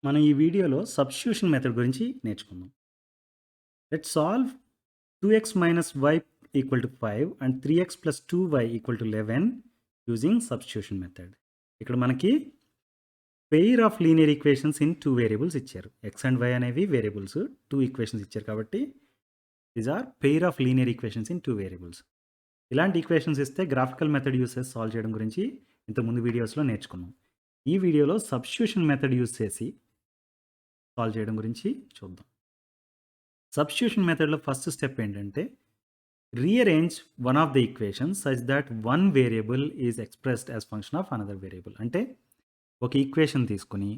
మనం ఈ వీడియోలో సబ్స్టిట్యూషన్ మెథడ్ గురించి నేర్చుకుందాం. Let's solve 2x minus y equal to 5 and 3x plus 2y equal to 11 using substitution method. ఇక్కడ మనకి pair of linear equations in 2 variables ఇచ్చారు. x అండ్ y అనేవి వేరియబుల్స్. 2 ఈక్వేషన్స్ ఇచ్చారు కాబట్టి these are pair of linear equations in 2 variables. ఇలాంటి equations ఇస్తే graphical method use చేసి solve చేయడం గురించి ఇంతకుముందు వీడియోస్‌లో నేర్చుకున్నాం. ఈ వీడియోలో సబ్స్టిట్యూషన్ మెథడ్ యూజ్ చేసి సాల్వ్ చేయడం గురించి చూద్దాం. సబ్స్టిట్యూషన్ మెథడ్‌లో ఫస్ట్ స్టెప్ ఏంటంటే, rearrange one of the equations such that one variable is expressed as function of another variable. అంటే ఒక ఈక్వేషన్ తీసుకొని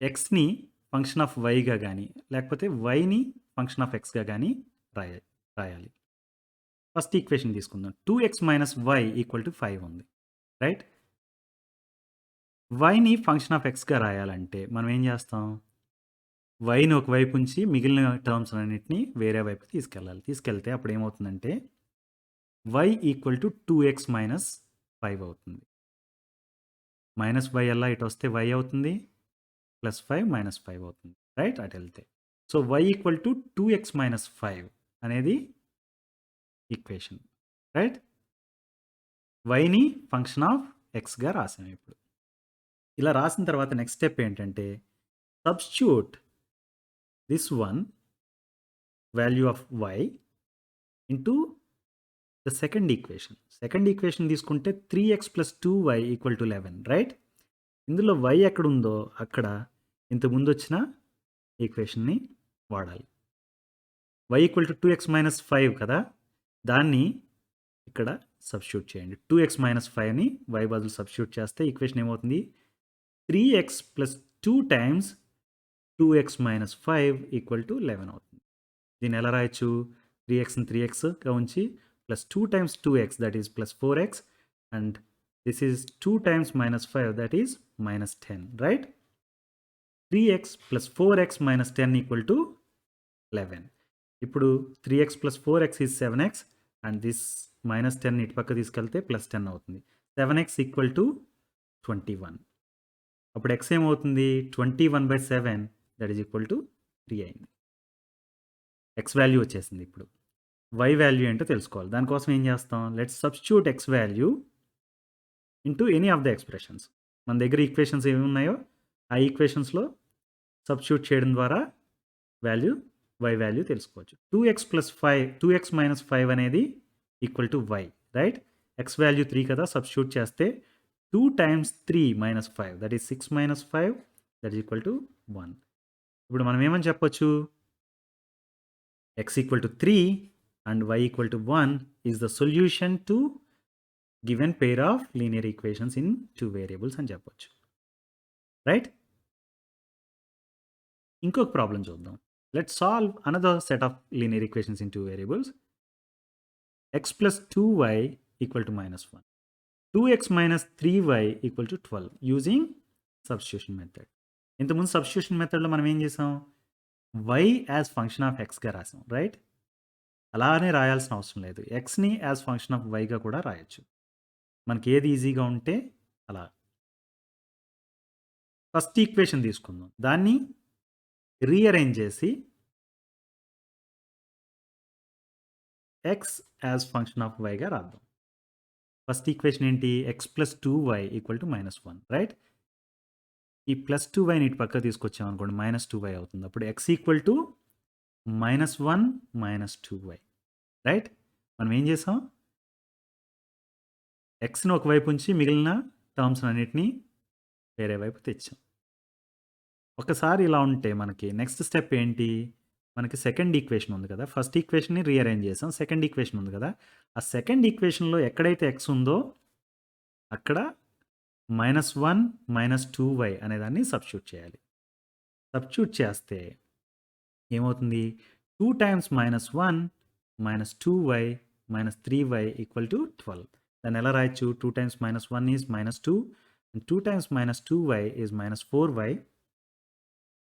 ఎక్స్‌ని ఫంక్షన్ ఆఫ్ వైగా గాని, లేకపోతే వైని ఫంక్షన్ ఆఫ్ ఎక్స్‌గా గాని రాయాలి. ఫస్ట్ ఈక్వేషన్ తీసుకుందాం. 2x minus y equal to 5 ఉంది. రైట్? వైని ఫంక్షన్ ఆఫ్ ఎక్స్‌గా రాయాలంటే మనం ఏం చేస్తాం? వైని ఒకవైపు ఉంచి మిగిలిన టర్మ్స్ అన్నిటిని వేరే వైపు తీసుకెళ్ళాలి. తీసుకెళ్తే అప్పుడు ఏమవుతుందంటే y equal to 2x minus 5 అవుతుంది. మైనస్ y అలా ఇటు వస్తే y అవుతుంది. ప్లస్ 5 మైనస్ 5 అవుతుంది. రైట్? అటు వెళ్తే. So y equal to 2x minus 5 అనేది ఈక్వేషన్. రైట్? వైని ఫంక్షన్ ఆఫ్ ఎక్స్‌గా రాసాం ఇప్పుడు. ఇలా రాసిన తర్వాత నెక్స్ట్ స్టెప్ ఏంటంటే substitute this one value of y into the second equation. Second equation తీసుకుంటే 3x plus 2y equal to 11. Right? ఇందులో y ఎక్కడుందో అక్కడ ఇంతకుముందొచ్చిన ఈక్వేషన్‌ని వాడాలి. y equal to 2x minus 5 కదా! దాన్ని ఇక్కడ సబ్స్టిట్యూట్ చేయండి. 2x మైనస్ 5ని y బదులు సబ్స్టిట్యూట్ చేస్తే ఈక్వేషన్ ఏమవుతుంది? 3x plus 2 times 2x minus 5 equal to 11 అవుతుంది. దీన్ని ఎలా రాయొచ్చు? 3xని 3xగా ఉంచి plus 2 times 2x that is plus 4x and this is 2 times minus 5 that is minus 10. Right? 3x plus 4x minus 10 equal to 11. ఇప్పుడు 3x plus 4x is 7x and this minus 10 ఇటు పక్క తీసుకెళ్తే plus 10 అవుతుంది. 7x equal to 21. అప్పుడు x ఏమవుతుంది? 21/7 that is equal to 3 అయింది. x value వచ్చేసింది ఇప్పుడు. y వాల్యూ ఏంటో తెలుసుకోవాలి. దానికోసం ఏం చేస్తాం? Let's substitute x value into any of the expressions. మన దగ్గర ఈక్వేషన్స్ ఏమి ఉన్నాయో ఆ ఈక్వేషన్స్‌లో సబ్స్టిట్యూట్ చేయడం ద్వారా వాల్యూ y వాల్యూ తెలుసుకోవచ్చు. 2x మైనస్ 5 అనేది equal to y. Right? x value 3 కదా! సబ్స్టిట్యూట్ చేస్తే 2 times 3 minus 5 that is 6 minus 5 that is equal to 1. ఇప్పుడు మనం ఏమని చెప్పొచ్చు? x equal to 3 and y equal to 1 is the solution to given pair of linear equations in 2 variables అని చెప్పొచ్చు. Right? ఇంకొక problem చూద్దాం. Let's solve another set of linear equations in 2 variables. x plus 2y equal to minus 1. 2x minus 3y equal to 12 using substitution method. ఇంతకుముందు substitution మెథడ్‌లో మనం ఏం చేసాం? y as function of xగా రాసాం. రైట్? అలానే రాయాల్సిన అవసరం లేదు. xని యాజ్ ఫంక్షన్ ఆఫ్ yగా కూడా రాయొచ్చు. మనకి ఏది ఈజీగా ఉంటే అలా. ఫస్ట్ ఈక్వేషన్ తీసుకుందాం. దాన్ని రీఅరేంజ్ చేసి x యాజ్ ఫంక్షన్ ఆఫ్ yగా రాద్దాం. ఫస్ట్ ఈక్వేషన్ ఏంటి? x plus 2y equal to minus 1. Right? ఈ ప్లస్ 2వైని ఇటు పక్కకు తీసుకొచ్చామనుకోండి మైనస్ 2y అవుతుంది. అప్పుడు x equal to minus 1 minus 2y. Right? మనం ఏం చేసాం? xని ఒకవైపు ఉంచి మిగిలిన టర్మ్స్ అన్నిటిని వేరే వైపు తెచ్చాం. ఒకసారి ఇలా ఉంటే మనకి నెక్స్ట్ స్టెప్ ఏంటి? మనకి సెకండ్ ఈక్వేషన్ ఉంది కదా! ఫస్ట్ ఈక్వేషన్‌ని రీఅరేంజ్ చేసాం. సెకండ్ ఈక్వేషన్ ఉంది కదా! ఆ సెకండ్ ఈక్వేషన్‌లో ఎక్కడైతే x ఉందో అక్కడ -1 -2y అనేదాన్ని సబ్స్టిట్యూట్ చేయాలి. సబ్స్టిట్యూట్ చేస్తే ఏమవుతుంది? 2 times -1 -2y -3y equal to 12. దాన్ని ఎలా రాయొచ్చు? 2 times -1 is -2 and 2 times -2y is -4y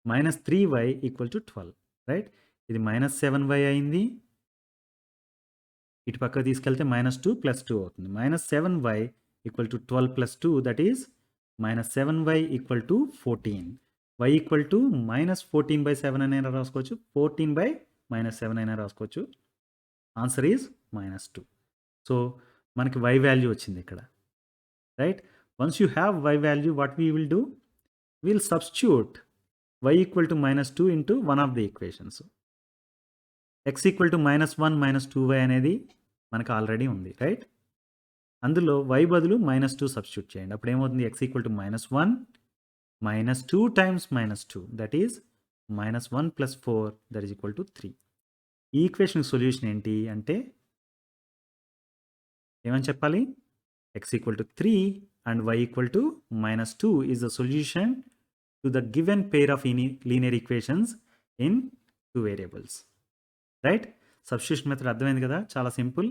-3y equal to 12. Right? ఇది -7y అయింది. ఇటు పక్కకు తీసుకెళ్తే -2 + 2 అవుతుంది. -7y equal to 12 + 2 that is -7y equal to 14. Y equal to -14/7 అయినా రాసుకోవచ్చు, 14/-7 అయినా రాసుకోవచ్చు. Answer is -2. సో మనకి వై వాల్యూ వచ్చింది ఇక్కడ, right? Once you have y value, what we will do, will substitute y equal to -2 into one of the equations. x equal to -1 -2y అనేది మనకు already ఉంది, రైట్? అందులో y బదులు -2 substitute చేయండి. అప్పుడు ఏమవుతుంది? x equal to -1 -2 times -2 that is -1 + 4 that is equal to 3. ఈ equation solution ఏంటి అంటే ఏమని చెప్పాలి? x equal to 3 and y equal to -2 is the solution to the given pair of linear equations in 2 variables, right? Substitution method అర్థమైంది కదా, చాలా simple.